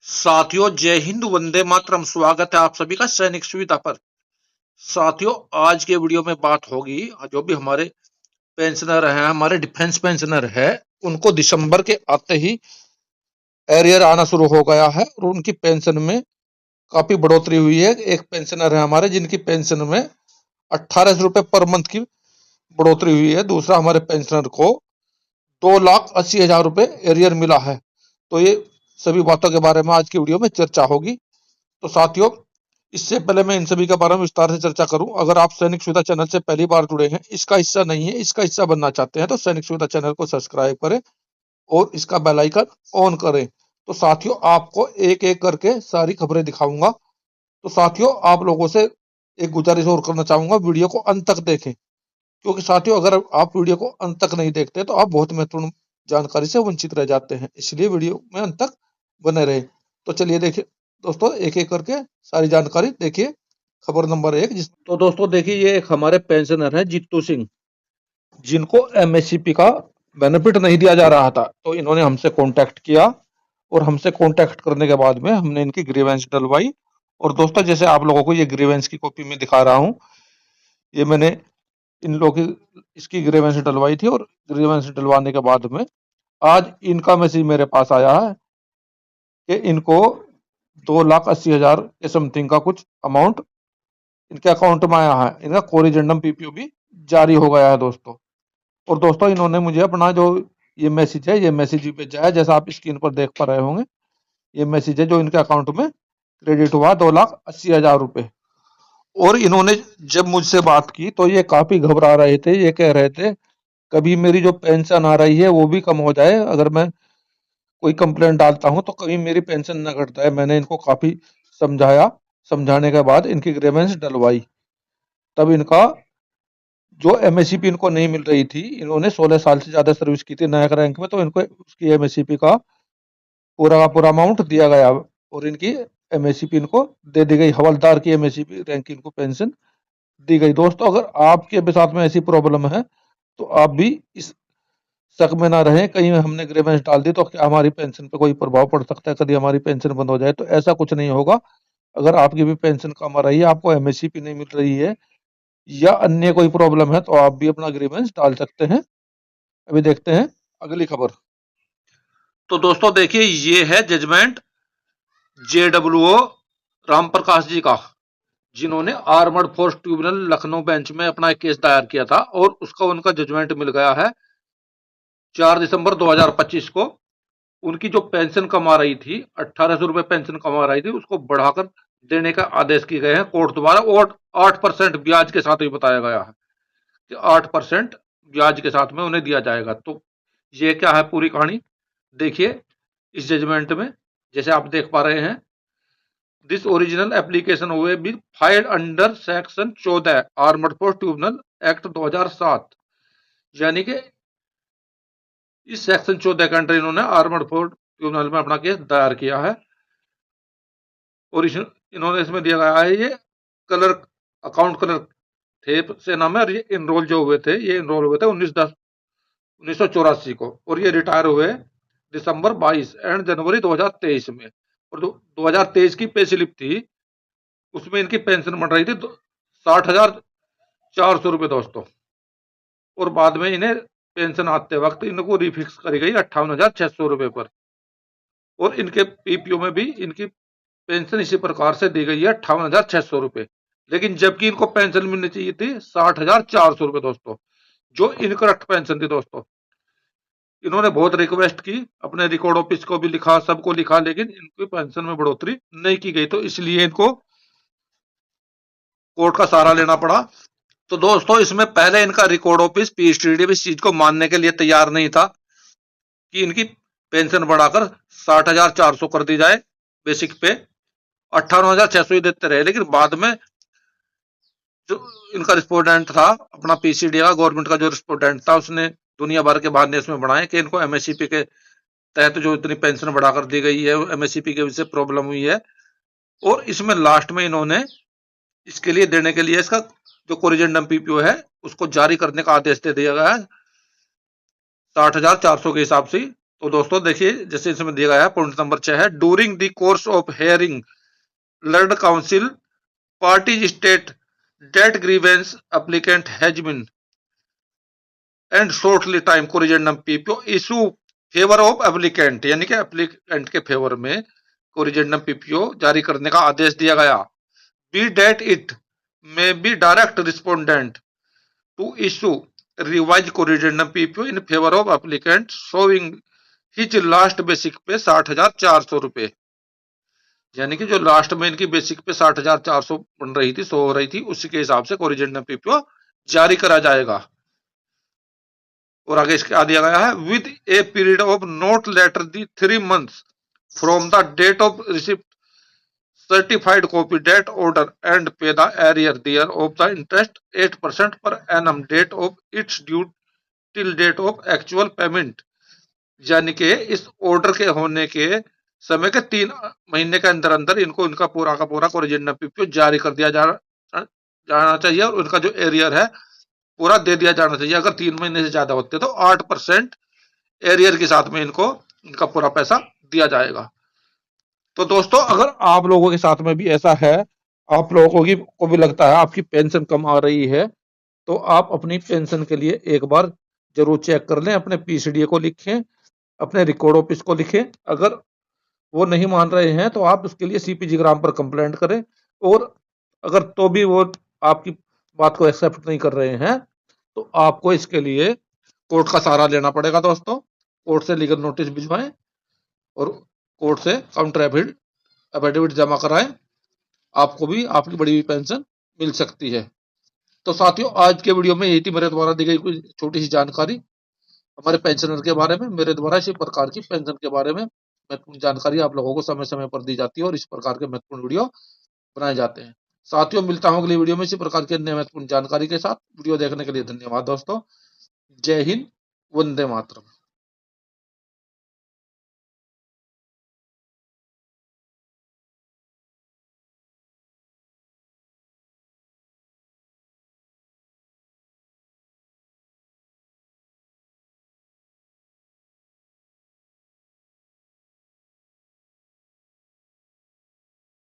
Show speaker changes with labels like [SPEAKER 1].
[SPEAKER 1] साथियों, जय हिंद, वंदे मातरम। स्वागत है आप सभी का सैनिक सुविधा पर। साथियों, आज के वीडियो में बात होगी जो भी हमारे पेंशनर हैं, हमारे डिफेंस पेंशनर है, उनको दिसंबर के आते ही एरियर आना शुरू हो गया है और उनकी पेंशन में काफी बढ़ोतरी हुई है। एक पेंशनर है हमारे जिनकी पेंशन में 1800 रुपए पर मंथ की बढ़ोतरी हुई है। दूसरा, हमारे पेंशनर को 2,80,000 रुपए एरियर मिला है। तो ये सभी बातों के बारे में आज की वीडियो में चर्चा होगी। तो साथियों, इससे पहले मैं इन सभी के बारे में विस्तार से चर्चा करूं, अगर आप सैनिक सुविधा चैनल से पहली बार जुड़े हैं, इसका हिस्सा नहीं है, इसका हिस्सा बनना चाहते हैं, तो सैनिक सुविधा चैनल को सब्सक्राइब करें और इसका बेल आइकन ऑन करें। तो साथियों, आपको एक एक करके सारी खबरें दिखाऊंगा। तो साथियों, आप लोगों से एक गुजारिश और करना चाहूंगा, वीडियो को अंत तक देखें, क्योंकि साथियों अगर आप वीडियो को अंत तक नहीं देखते तो आप बहुत महत्वपूर्ण जानकारी से वंचित रह जाते हैं। इसलिए वीडियो में अंत तक बने रहे। तो चलिए देखिए दोस्तों, एक एक करके सारी जानकारी देखिए। खबर नंबर एक, तो दोस्तों देखिए, ये एक हमारे पेंशनर है जीतू सिंह, जिनको एमएससीपी का बेनिफिट नहीं दिया जा रहा था। तो इन्होंने हमसे कांटेक्ट किया और हमसे कांटेक्ट करने के बाद में हमने इनकी ग्रीवेंस डलवाई। और दोस्तों, जैसे आप लोगों को ये ग्रीवेंस की कॉपी में दिखा रहा हूँ, ये मैंने इन लोगों की इसकी ग्रीवेंस डलवाई थी। और ग्रीवेंस डलवाने के बाद में आज इनका मैसेज मेरे पास आया है कि इनको 2,80,000 के समथिंग का कुछ अमाउंट इनके अकाउंट में आया है। इनका कोरिजेंडम पीपीओ भी जारी हो गया है दोस्तों। और दोस्तों, इन्होंने मुझे अपना जो ये मैसेज है, ये मैसेज भी भेजा है, जैसा आप स्क्रीन पर देख पा रहे होंगे। ये मैसेज है जो इनके अकाउंट में क्रेडिट हुआ 2,80,000 रुपए। और इन्होंने जब मुझसे बात की तो ये काफी घबरा रहे थे। ये कह रहे थे कभी मेरी जो पेंशन आ रही है वो भी कम हो जाए, अगर मैं कोई कंप्लेंट डालता हूं तो कभी मेरी पेंशन न घट जाए। मैंने इनको काफी समझाया, समझाने के बाद इनकी ग्रीवेंस डलवाई। तब इनका जो एमएससीपी इनको नहीं मिल रही थी, इन्होंने 16 साल से ज्यादा सर्विस की थी नायक रैंक में, तो इनको उसकी एमएससीपी का पूरा अमाउंट दिया गया और इनकी एमएससीपी इनको दे दी गई। हवलदार की एमएससीपी रैंक की इनको पेंशन दी गई। दोस्तों, अगर आपके भी साथ में ऐसी प्रॉब्लम है तो आप भी इस शक में ना रहें कहीं हमने ग्रीवेंस डाल दी तो क्या हमारी पेंशन पे कोई प्रभाव पड़ सकता है, कभी हमारी पेंशन बंद हो जाए। तो ऐसा कुछ नहीं होगा। अगर आपकी भी पेंशन कम आ रही है, आपको एमएससीपी नहीं मिल रही है या अन्य कोई प्रॉब्लम है, तो आप भी अपना ग्रीवेंस डाल सकते हैं। अभी देखते हैं अगली खबर। तो दोस्तों देखिए, ये है जजमेंट जेडब्ल्यूओ राम प्रकाश जी का, जिन्होंने armoured force tribunal Lucknow bench में अपना एक केस दायर किया था और उसका उनका जजमेंट मिल गया है 4 दिसंबर 2025 को। उनकी जो पेंशन कमा रही थी, 1800 रुपए पेंशन कमा रही थी, उसको बढ़ाकर देने का आदेश किए गए हैं कोर्ट द्वारा। और 8% ब्याज के साथ ही बताया गया है कि 8% ब्याज के साथ में उन्हें दिया जाएगा। तो ये क्या है पूरी कहानी, देखिए इस जजमेंट में। जैसे आप देख पा रहे हैं, दिस ओरिजिनल एप्लीकेशन हुए भी filed under section 14 armoured force tribunal act 2007, यानी कि इस सेक्शन 14 के अंडर इन्होंने आर्मर्ड फोर्स ट्रिब्यूनल में अपना केस दायर किया है। और इन्होंने इसमें दिया गया है, ये क्लर्क, अकाउंट क्लर्क थे सेना में, और ये इनरोल जो हुए थे, ये इनरोल हुए थे 1984 को, और ये रिटायर हुए दिसंबर 22 एंड जनवरी 2023 में। और 2023 की पे स्लिप थी, उसमें इनकी पेंशन बन रही थी 60,400 रुपए दोस्तों। और बाद में इन्हें पेंशन आते वक्त इनको रिफिक्स करी गई 58,600 रुपए पर। और इनके पीपीओ में भी इनकी पेंशन इसी प्रकार से दी गई है 58,600 रुपए। लेकिन जबकि इनको पेंशन मिलनी चाहिए थी 60,400 रुपए दोस्तों, जो इनकरेक्ट पेंशन थी दोस्तों। इन्होंने बहुत रिक्वेस्ट की, अपने रिकॉर्ड ऑफिस को भी लिखा, सबको लिखा, लेकिन इनकी पेंशन में बढ़ोतरी नहीं की गई। तो इसलिए इनको कोर्ट का सहारा लेना पड़ा। तो दोस्तों, इसमें पहले इनका रिकॉर्ड ऑफिस पीएचडी इस चीज को मानने के लिए तैयार नहीं था कि इनकी पेंशन बढ़ाकर 60,400 कर दी जाए, बेसिक पे 58,600 ही देते रहे। लेकिन बाद में जो इनका रिस्पोंडेंट था, अपना पीसीडी का गवर्नमेंट का जो रिस्पोंडेंट था, उसने दुनिया भर के बहाने इसमें बनाए कि इनको एमएससीपी के तहत जो इतनी पेंशन बढ़ाकर दी गई है, एमएससीपी की वजह से प्रॉब्लम हुई है। और इसमें लास्ट में इन्होंने इसके लिए देने के लिए इसका जो कोरिजेंडम पीपीओ है उसको जारी करने का आदेश दे दिया गया है 60,400 के हिसाब से। तो दोस्तों देखिए, जैसे इसमें दिया गया है, पॉइंट नंबर 6 है, during the course of hearing learned counsel parties state that grievance applicant has been and shortly time corrigendum PPO issue favour of applicant, यानी कि एप्लीकेंट के फेवर में कोरिजेंडम पीपीओ जारी करने का आदेश दिया गया। Be that it may be direct respondent to issue revise corrigendum PPO in favour of applicant showing his last basic pay 60,400 रुपए, यानी कि जो लास्ट में इनकी बेसिक पे 60,400 बन रही थी, शो हो रही थी, उसी के हिसाब से कोरिजेंडम पीपीओ जारी करा जाएगा। और आगे इसके आ दिया गया है, with a period of not later the 3 months from the date of receipt certified copy debt order and pay the arrear thereof of the interest 8% per annum date of its due till date of actual payment, यानी कि इस order के होने के समय के 3 महीने के अंदर अंदर इनको इनका पूरा का पूरा कोरिजेंडम पीपीओ जारी कर दिया जाना चाहिए, और उनका जो एरियर है पूरा दे दिया जाना चाहिए। अगर 3 महीने से ज्यादा होते तो 8% एरियर के साथ में इनको इनका पूरा पैसा दिया जाएगा। तो दोस्तों, अगर आप लोगों के साथ में भी ऐसा है, आप लोगों को भी लगता है आपकी पेंशन कम आ रही है, तो आप अपनी पेंशन के लिए एक बार जरूर चेक कर लें। अपने पीसीडीए को लिखें, अपने रिकॉर्ड ऑफिस को लिखें। अगर वो नहीं मान रहे हैं तो आप उसके लिए सीपीजी ग्राम पर कंप्लेंट करें, और अगर तो भी वो आपकी बात को एक्सेप्ट नहीं कर रहे हैं तो आपको इसके लिए कोर्ट का सहारा लेना पड़ेगा दोस्तों। कोर्ट से लीगल नोटिस भिजवाएं और कोर्ट से काउंटर एफिडेविट जमा कराएं, आपको भी आपकी बढ़ी हुई पेंशन मिल सकती है। तो साथियों, आज के वीडियो में यही थी मेरे द्वारा दी गई कोई छोटी सी जानकारी हमारे पेंशनर के बारे में। मेरे द्वारा इसी प्रकार की पेंशन के बारे में महत्वपूर्ण जानकारी आप लोगों को समय समय पर दी जाती है, और इस प्रकार के महत्वपूर्ण वीडियो बनाए जाते हैं। साथियों, मिलता हूं अगली वीडियो में इसी प्रकार के अन्य महत्वपूर्ण जानकारी के साथ। वीडियो देखने के लिए धन्यवाद दोस्तों। जय हिंद, वंदे मातरम।